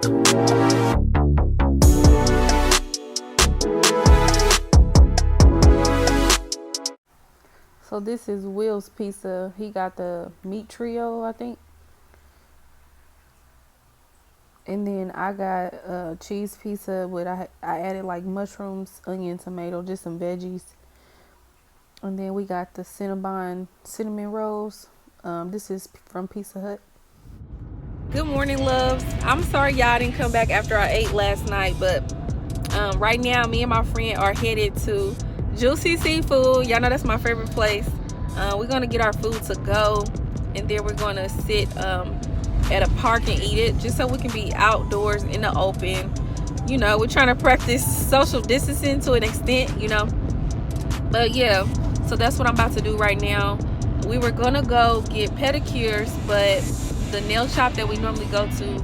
So this is Will's pizza. He got the meat trio, I think. And then I got a cheese pizza with I added like mushrooms, onion, tomato, just some veggies. And then we got the cinnamon rolls. This is from Pizza Hut. Good morning, loves. I'm sorry y'all didn't come back after I ate last night, but right now me and my friend are headed to Juicy Seafood. Y'all know that's my favorite place. We're gonna get our food to go, and then we're gonna sit at a park and eat it, just so we can be outdoors in the open. You know, we're trying to practice social distancing to an extent, you know. But yeah, so that's what I'm about to do right now. We were gonna go get pedicures, but the nail shop that we normally go to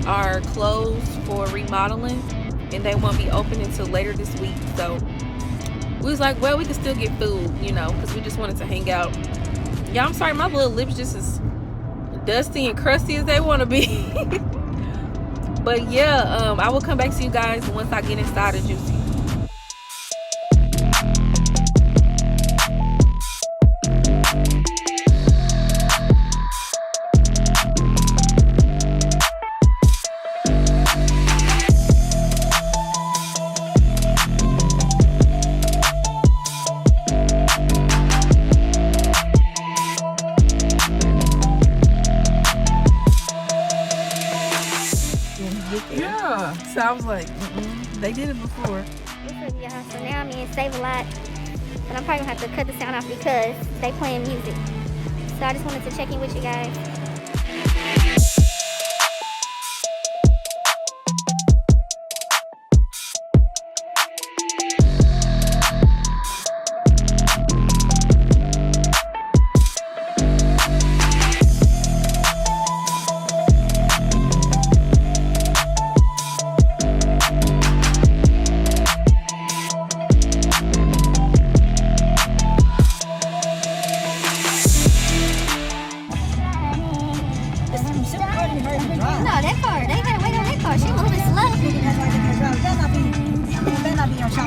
are closed for remodeling, and they won't be open until later this week. So we was like, well, we can still get food, you know, because we just wanted to hang out. Yeah, I'm sorry, my little lips just as dusty and crusty as they want to be. But yeah, I will come back to you guys once I get inside of Juicy. Yeah, so I was like, they did it before. What's up, y'all? So now I'm in Save a Lot, but I'm probably gonna have to cut the sound off because they playing music. So I just wanted to check in with you guys. No, that car, they gotta wait on that car. She moving slow. That better not be on shop.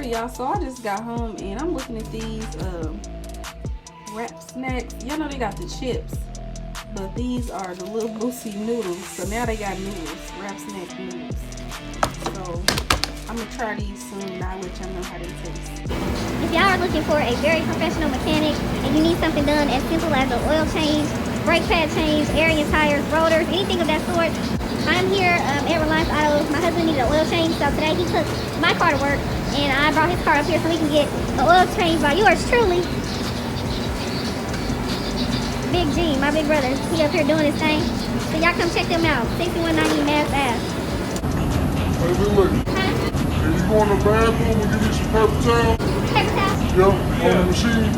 Y'all, so I just got home and I'm looking at these wrap snacks. Y'all know they got the chips, but these are the little boosty noodles. So now they got noodles, wrap snack noodles. So I'm gonna try these soon and I'll let y'all know how they taste. If y'all are looking for a very professional mechanic and you need something done as simple as an oil change, brake pad change, air in your tires, rotors, anything of that sort, I'm here at Reliance Auto. My husband needed an oil change, so today he took my car to work, and I brought his car up here so we can get the oil change by yours truly. Big G, my big brother, he up here doing his thing. So y'all come check them out. 6190 Mass Ave. Hey, look. Huh? Can you go in the bathroom and give me some paper towel? Paper towel? Yeah, on the machine.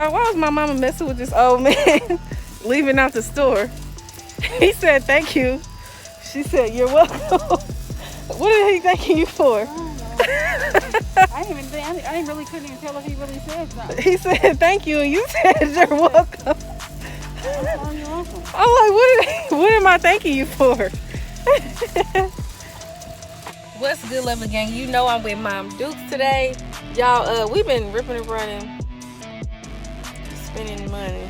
Why was my mama messing with this old man leaving out the store? He said thank you. She said you're welcome. What is he thanking you for? I really couldn't even tell if he really said something. He said thank you and you said you're welcome. Oh, you're welcome. I'm like, what am I thanking you for? What's good, lovely gang? You know I'm with Mom Dukes today. Y'all, we've been ripping and running, spending money.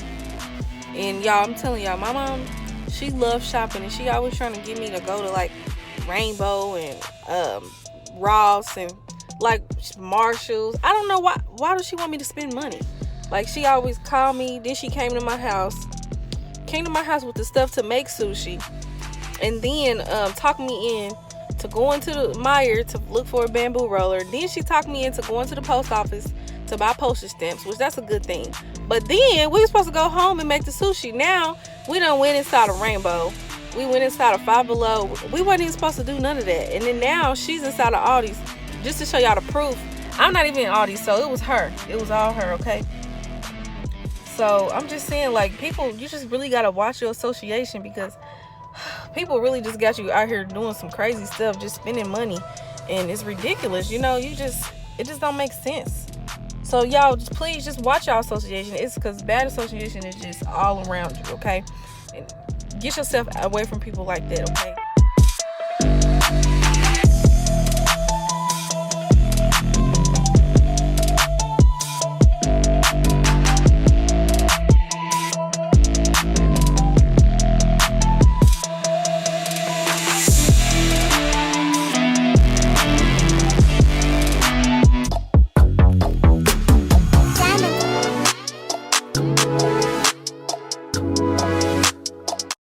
And y'all, I'm telling y'all, my mom, she loves shopping and she always trying to get me to go to like Rainbow and Ross and like Marshalls. I don't know why does she want me to spend money? Like, she always called me. Then she came to my house with the stuff to make sushi, and then talked me in to going to the Meijer to look for a bamboo roller. Then she talked me into going to the post office to buy postage stamps, which that's a good thing. But then we were supposed to go home and make the sushi. Now we done went inside a Rainbow. We went inside of Five Below. We wasn't even supposed to do none of that. And then now she's inside of Aldi's. Just to show y'all the proof, I'm not even in Aldi's, so it was her. It was all her, okay? So I'm just saying, like, people, you just really gotta watch your association, because people really just got you out here doing some crazy stuff, just spending money, and it's ridiculous. You know, it just don't make sense. So y'all, please just watch your association. It's because bad association is just all around you, okay? And get yourself away from people like that, okay?